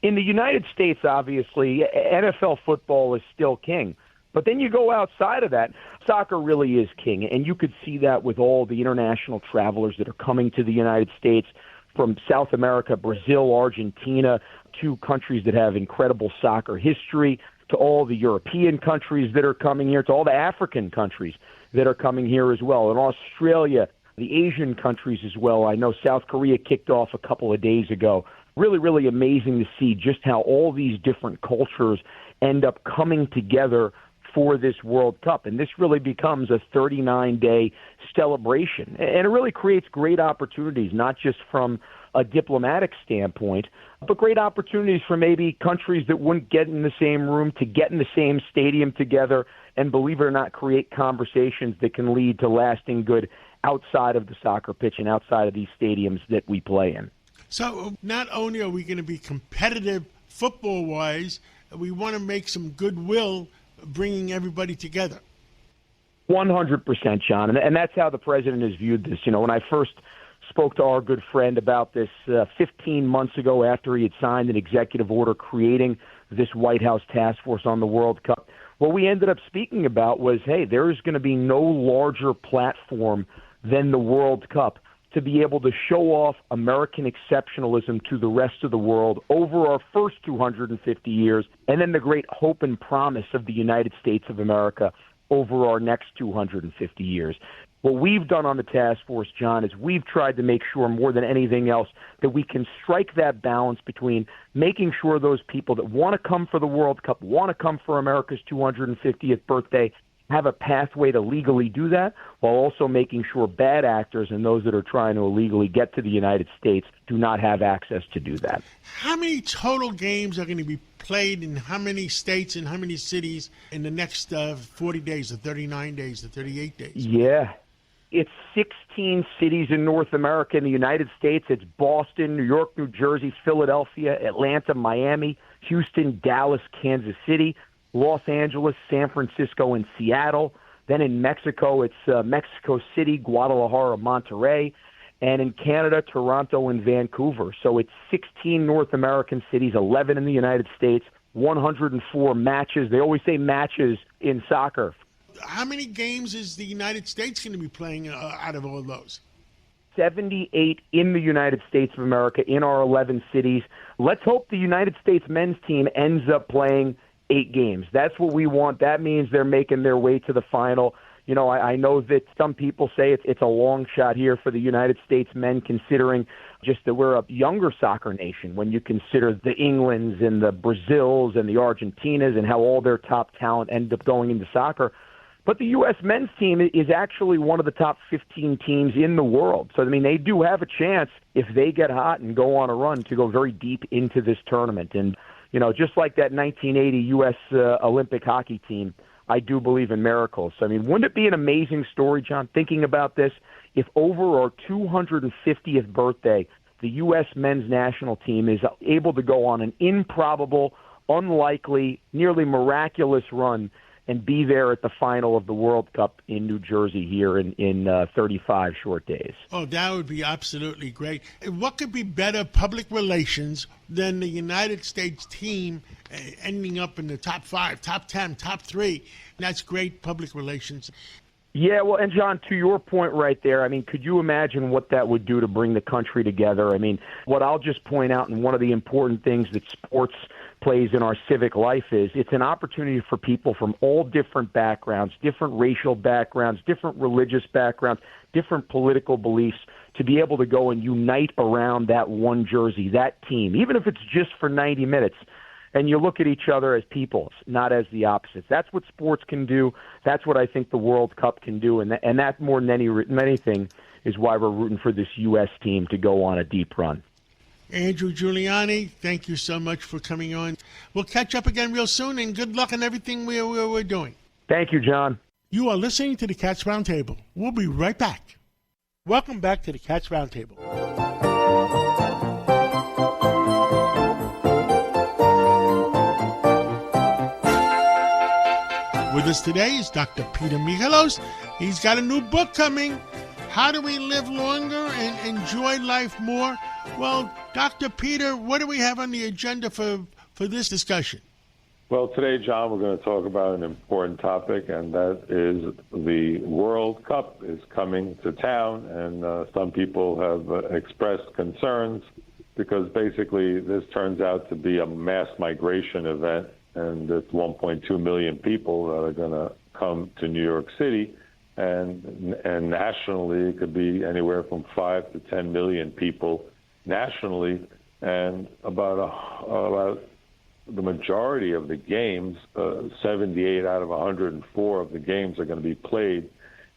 In the United States, obviously, NFL football is still king. But then you go outside of that, soccer really is king. And you could see that with all the international travelers that are coming to the United States from South America, Brazil, Argentina, two countries that have incredible soccer history, to all the European countries that are coming here, to all the African countries that are coming here as well, and Australia, the Asian countries as well. I know South Korea kicked off a couple of days ago. Really, really amazing to see just how all these different cultures end up coming together for this World Cup. And this really becomes a 39-day celebration. And it really creates great opportunities, not just from a diplomatic standpoint, but great opportunities for maybe countries that wouldn't get in the same room to get in the same stadium together and, believe it or not, create conversations that can lead to lasting good outside of the soccer pitch and outside of these stadiums that we play in. So not only are we going to be competitive football-wise, we want to make some goodwill bringing everybody together. 100%, John. And that's how the president has viewed this. You know, when I first spoke to our good friend about this 15 months ago after he had signed an executive order creating this White House task force on the World Cup. What we ended up speaking about was, hey, there is going to be no larger platform than the World Cup to be able to show off American exceptionalism to the rest of the world over our first 250 years, and then the great hope and promise of the United States of America over our next 250 years. What we've done on the task force, John, is we've tried to make sure more than anything else that we can strike that balance between making sure those people that want to come for the World Cup, want to come for America's 250th birthday, have a pathway to legally do that, while also making sure bad actors and those that are trying to illegally get to the United States do not have access to do that. How many total games are going to be played in how many states and how many cities in the next 40 days, the 39 days, the 38 days? Yeah. It's 16 cities in North America. In the United States, it's Boston, New York, New Jersey, Philadelphia, Atlanta, Miami, Houston, Dallas, Kansas City, Los Angeles, San Francisco, and Seattle. Then in Mexico, it's Mexico City, Guadalajara, Monterrey. And in Canada, Toronto and Vancouver. So it's 16 North American cities, 11 in the United States, 104 matches. They always say matches in soccer. How many games is the United States going to be playing out of all those? 78 in the United States of America, in our 11 cities. Let's hope the United States men's team ends up playing 8 games. That's what we want. That means they're making their way to the final. You know, I know that some people say it's a long shot here for the United States men, considering just that we're a younger soccer nation when you consider the Englands and the Brazils and the Argentinas and how all their top talent end up going into soccer. But the U.S. men's team is actually one of the top 15 teams in the world. So, I mean, they do have a chance, if they get hot and go on a run, to go very deep into this tournament. And, you know, just like that 1980 U.S. Olympic hockey team, I do believe in miracles. So, I mean, wouldn't it be an amazing story, John, thinking about this, if over our 250th birthday, the U.S. men's national team is able to go on an improbable, unlikely, nearly miraculous run and be there at the final of the World Cup in New Jersey here in 35 short days. Oh, that would be absolutely great. What could be better public relations than the United States team ending up in the top 5, top 10, top 3? That's great public relations. Yeah, well, and John, to your point right there, I mean, could you imagine what that would do to bring the country together? I mean, what I'll just point out, and one of the important things that sports plays in our civic life is it's an opportunity for people from all different backgrounds, different racial backgrounds, different religious backgrounds, different political beliefs, to be able to go and unite around that one jersey, that team, even if it's just for 90 minutes. And you look at each other as people, not as the opposites. That's what sports can do. That's what I think the World Cup can do. And that more than anything is why we're rooting for this U.S. team to go on a deep run. Andrew Giuliani, thank you so much for coming on. We'll catch up again real soon, and good luck in everything we're doing. Thank you, John. You are listening to the Cats Roundtable. We'll be right back. Welcome back to the Cats Roundtable. With us today is Dr. Peter Michalos. He's got a new book coming, How Do We Live Longer and Enjoy Life More? Well, Dr. Peter, what do we have on the agenda for this discussion? Well, today, John, we're going to talk about an important topic, and that is the World Cup is coming to town, and some people have expressed concerns because basically this turns out to be a mass migration event, and it's 1.2 million people that are going to come to New York City, and nationally it could be anywhere from 5 to 10 million people nationally, and about the majority of the games, 78 out of 104 of the games are going to be played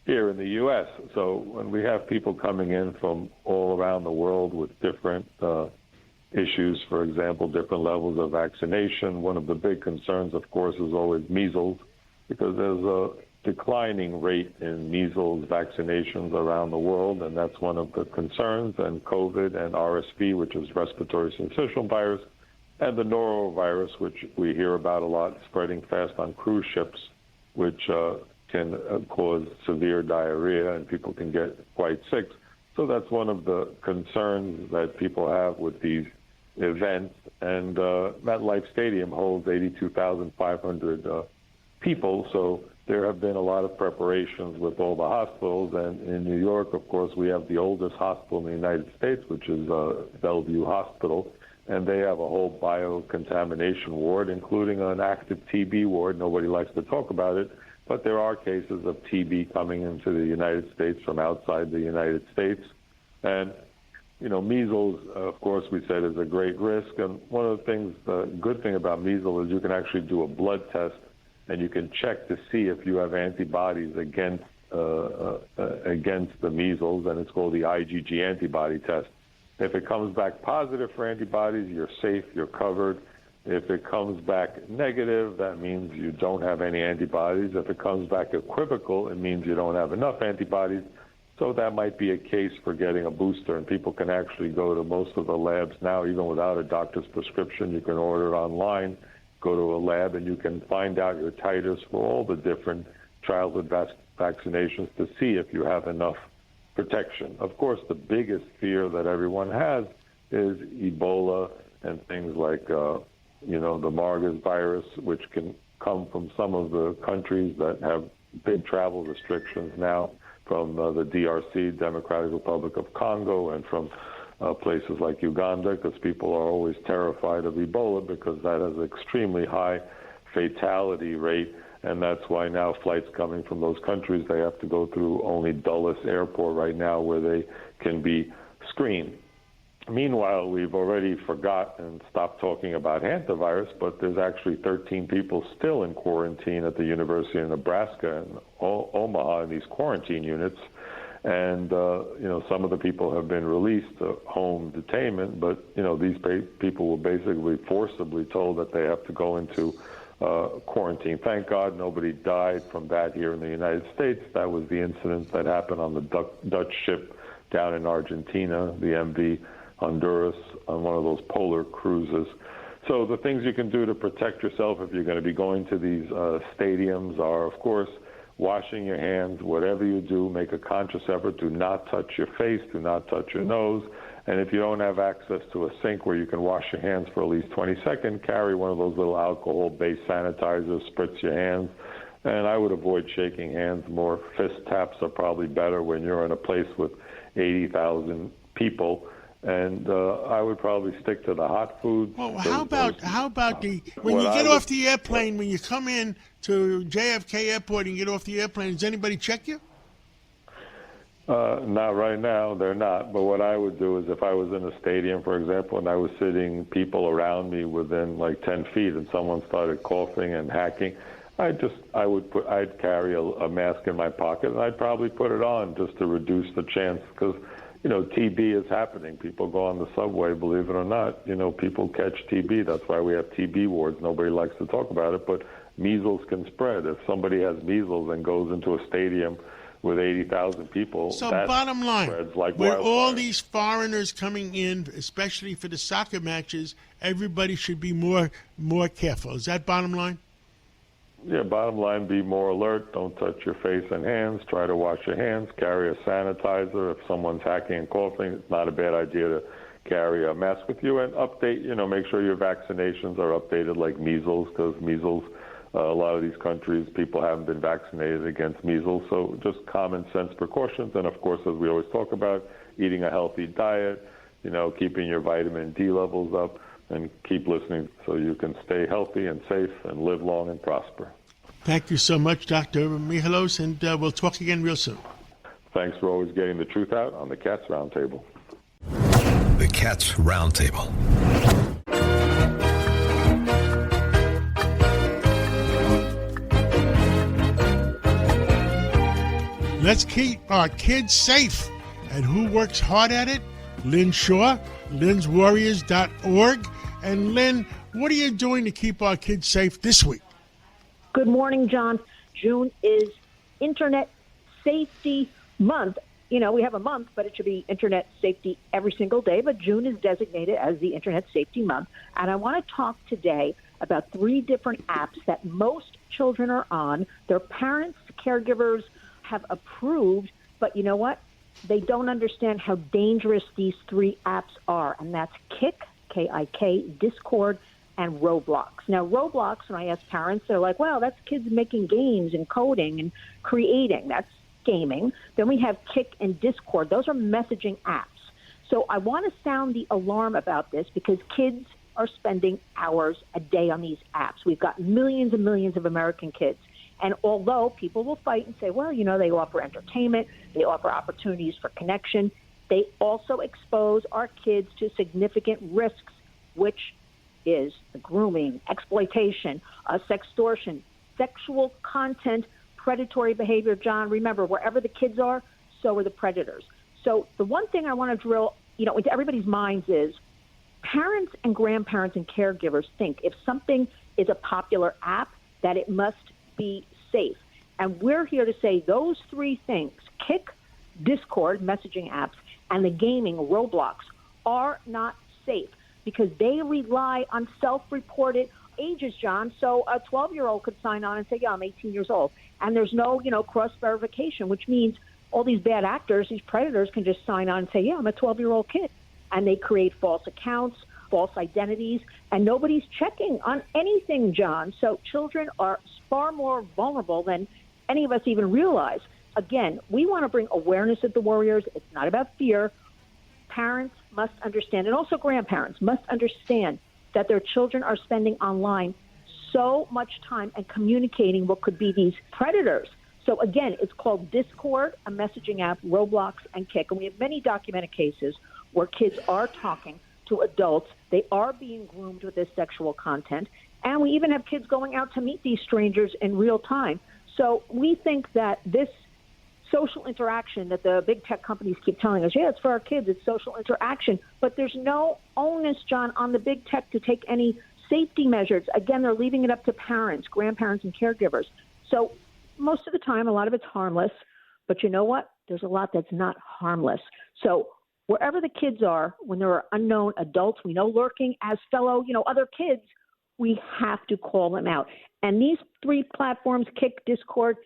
here in the U.S. So when we have people coming in from all around the world with different issues, for example, different levels of vaccination, one of the big concerns, of course, is always measles, because there's a declining rate in measles vaccinations around the world, and that's one of the concerns, and COVID and RSV, which is respiratory syncytial virus, and the norovirus, which we hear about a lot, spreading fast on cruise ships, which can cause severe diarrhea, and people can get quite sick. So that's one of the concerns that people have with these event, and MetLife Stadium holds 82,500 people, so there have been a lot of preparations with all the hospitals. And in New York, of course, we have the oldest hospital in the United States, which is Bellevue Hospital, and they have a whole biocontamination ward, including an active TB ward. Nobody likes to talk about it, but there are cases of TB coming into the United States from outside the United States. And, you know, measles, of course, we said is a great risk. And one of the things, the good thing about measles is you can actually do a blood test, and you can check to see if you have antibodies against the measles, and it's called the IgG antibody test. If it comes back positive for antibodies, you're safe, you're covered. If it comes back negative, that means you don't have any antibodies. If it comes back equivocal, it means you don't have enough antibodies. So that might be a case for getting a booster, and people can actually go to most of the labs now, even without a doctor's prescription. You can order it online, go to a lab, and you can find out your titers for all the different childhood vaccinations to see if you have enough protection. Of course, the biggest fear that everyone has is Ebola and things like, the Marburg virus, which can come from some of the countries that have big travel restrictions now, from the DRC, Democratic Republic of Congo, and from places like Uganda, because people are always terrified of Ebola because that has an extremely high fatality rate. And that's why now flights coming from those countries, they have to go through only Dulles Airport right now where they can be screened. Meanwhile, we've already forgotten and stopped talking about hantavirus, but there's actually 13 people still in quarantine at the University of Nebraska in Omaha in these quarantine units. And, some of the people have been released to home detainment, but, these people were basically forcibly told that they have to go into quarantine. Thank God nobody died from that here in the United States. That was the incident that happened on the Dutch ship down in Argentina, the MV Honduras, on one of those polar cruises. So the things you can do to protect yourself if you're going to be going to these stadiums are, of course, washing your hands. Whatever you do, make a conscious effort. Do not touch your face. Do not touch your nose. And if you don't have access to a sink where you can wash your hands for at least 20 seconds, carry one of those little alcohol-based sanitizers, spritz your hands. And I would avoid shaking hands more. Fist taps are probably better when you're in a place with 80,000 people. And I would probably stick to the hot food. Well, how about when you get off the airplane, when you come in to JFK Airport and get off the airplane, does anybody check you? Not right now, they're not. But what I would do is if I was in a stadium, for example, and I was sitting people around me within like 10 feet and someone started coughing and hacking, I'd carry a mask in my pocket and I'd probably put it on just to reduce the chance, because TB is happening. People go on the subway, believe it or not. People catch TB. That's why we have TB wards. Nobody likes to talk about it, but measles can spread. If somebody has measles and goes into a stadium with 80,000 people, so that bottom line, spreads like with wildfire. all these foreigners coming in, especially for the soccer matches, everybody should be more careful. Is that bottom line? Yeah, bottom line, be more alert. Don't touch your face and hands. Try to wash your hands. Carry a sanitizer. If someone's hacking and coughing, it's not a bad idea to carry a mask with you. And update, make sure your vaccinations are updated, like measles, because measles, a lot of these countries, people haven't been vaccinated against measles. So just common sense precautions. And, of course, as we always talk about, eating a healthy diet, keeping your vitamin D levels up, and keep listening so you can stay healthy and safe and live long and prosper. Thank you so much, Dr. Mihalos, and we'll talk again real soon. Thanks for always getting the truth out on the Cats Roundtable. The Cats Roundtable. Let's keep our kids safe. And who works hard at it? Lynn Shaw, lynswarriors.org. And Lynn, what are you doing to keep our kids safe this week? Good morning, John. June is Internet Safety Month. We have a month, but it should be Internet Safety every single day. But June is designated as the Internet Safety Month. And I want to talk today about 3 different apps that most children are on. Their parents, caregivers have approved, but you know what? They don't understand how dangerous these 3 apps are. And that's Kick, K-I-K, Discord, and Roblox. Now, Roblox, when I ask parents, they're like, well, that's kids making games and coding and creating. That's gaming. Then we have Kick and Discord. Those are messaging apps. So I want to sound the alarm about this because kids are spending hours a day on these apps. We've got millions and millions of American kids. And although people will fight and say, well, you know, they offer entertainment, they offer opportunities for connection, they also expose our kids to significant risks, which is the grooming, exploitation, sextortion, sexual content, predatory behavior. John, remember, wherever the kids are, so are the predators. So the one thing I want to drill, into everybody's minds is parents and grandparents and caregivers think if something is a popular app, that it must be safe. And we're here to say those three things, Kick, Discord, messaging apps, and the gaming, Roblox, are not safe because they rely on self-reported ages, John. So a 12-year-old could sign on and say, yeah, I'm 18 years old. And there's no, cross-verification, which means all these bad actors, these predators can just sign on and say, yeah, I'm a 12-year-old kid. And they create false accounts, false identities, and nobody's checking on anything, John. So children are far more vulnerable than any of us even realize. Again, we want to bring awareness at the Warriors. It's not about fear. Parents must understand, and also grandparents must understand that their children are spending online so much time and communicating what could be these predators. So again, it's called Discord, a messaging app, Roblox, and Kick. And we have many documented cases where kids are talking to adults. They are being groomed with this sexual content. And we even have kids going out to meet these strangers in real time. So we think that this social interaction that the big tech companies keep telling us, yeah, it's for our kids, it's social interaction. But there's no onus, John, on the big tech to take any safety measures. Again, they're leaving it up to parents, grandparents, and caregivers. So most of the time, a lot of it's harmless. But you know what? There's a lot that's not harmless. So wherever the kids are, when there are unknown adults we know lurking as fellow, other kids, we have to call them out. And these three platforms, Kick, Discord,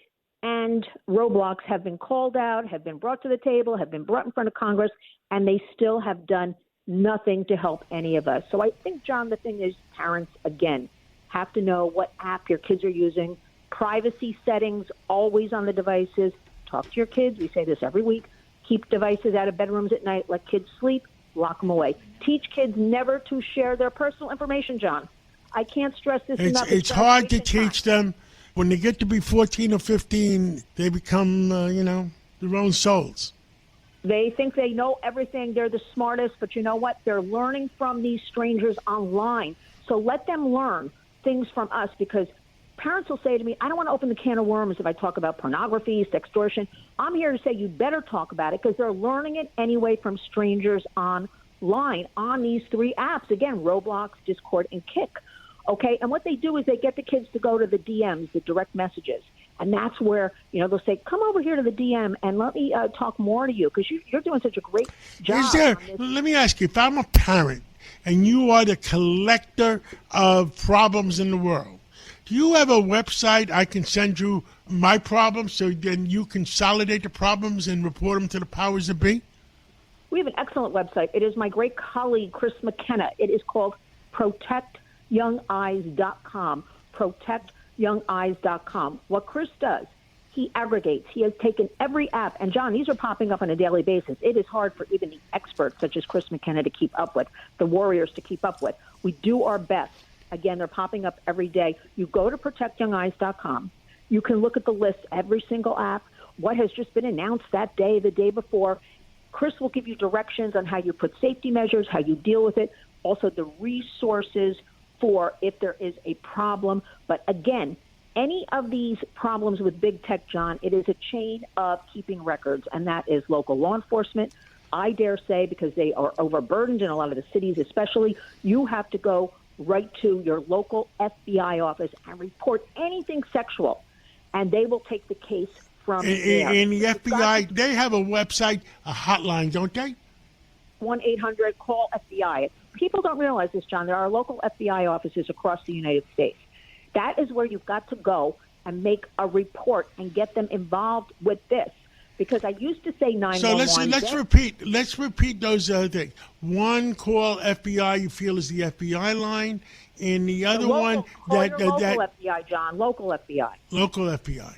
and Roblox, have been called out, have been brought to the table, have been brought in front of Congress, and they still have done nothing to help any of us. So I think, John, the thing is parents, again, have to know what app your kids are using, privacy settings always on the devices. Talk to your kids. We say this every week. Keep devices out of bedrooms at night. Let kids sleep. Lock them away. Teach kids never to share their personal information, John. I can't stress this enough. It's hard to teach them. When they get to be 14 or 15, they become, their own souls. They think they know everything. They're the smartest. But you know what? They're learning from these strangers online. So let them learn things from us, because parents will say to me, I don't want to open the can of worms if I talk about pornography, sextortion. I'm here to say you better talk about it, because they're learning it anyway from strangers online on these three apps. Again, Roblox, Discord, and Kick. Okay, and what they do is they get the kids to go to the DMs, the direct messages. And that's where, they'll say, come over here to the DM and let me talk more to you, because you're doing such a great job. Let me ask you, if I'm a parent and you are the collector of problems in the world, do you have a website I can send you my problems so then you consolidate the problems and report them to the powers that be? We have an excellent website. It is my great colleague, Chris McKenna. It is called ProtectYoungEyes.com. ProtectYoungEyes.com. What Chris does, he aggregates. He has taken every app. And, John, these are popping up on a daily basis. It is hard for even the experts, such as Chris McKenna, to keep up with, the Warriors to keep up with. We do our best. Again, they're popping up every day. You go to ProtectYoungEyes.com. You can look at the list, every single app, what has just been announced that day, the day before. Chris will give you directions on how you put safety measures, how you deal with it, also the resources for if there is a problem. But again, any of these problems with big tech, John, it is a chain of keeping records, and that is local law enforcement. I dare say, because they are overburdened in a lot of the cities especially, you have to go right to your local FBI office and report anything sexual, and they will take the case from there. And the FBI, they have a website, a hotline, don't they? 1-800-CALL-FBI. People don't realize this, John. There are local FBI offices across the United States. That is where you've got to go and make a report and get them involved with this. because I used to say 911. So let's repeat those things. One, call FBI. You feel is the FBI line, and the other one local FBI, John. Local FBI. Local FBI.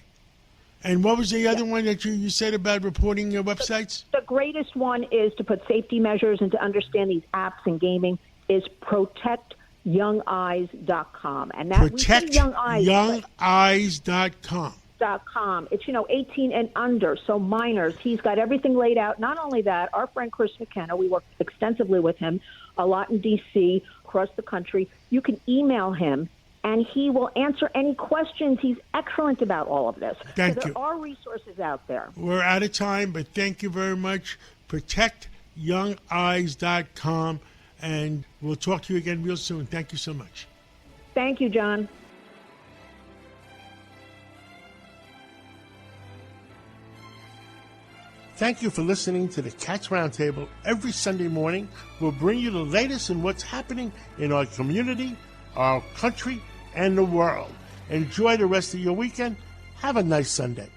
And what was the other one that you said about reporting your websites? The greatest one is to put safety measures and to understand these apps and gaming is protectyoungeyes.com. And that protectyoungeyes.com. It's 18 and under, so minors. He's got everything laid out. Not only that, our friend Chris McKenna, we work extensively with him a lot in D.C., across the country. You can email him, and he will answer any questions. He's excellent about all of this. Thank you. There are resources out there. We're out of time, but thank you very much. Protectyoungeyes.com, and we'll talk to you again real soon. Thank you so much. Thank you, John. Thank you for listening to the Cats Roundtable. Every Sunday morning, we'll bring you the latest in what's happening in our community, our country, and the world. Enjoy the rest of your weekend. Have a nice Sunday.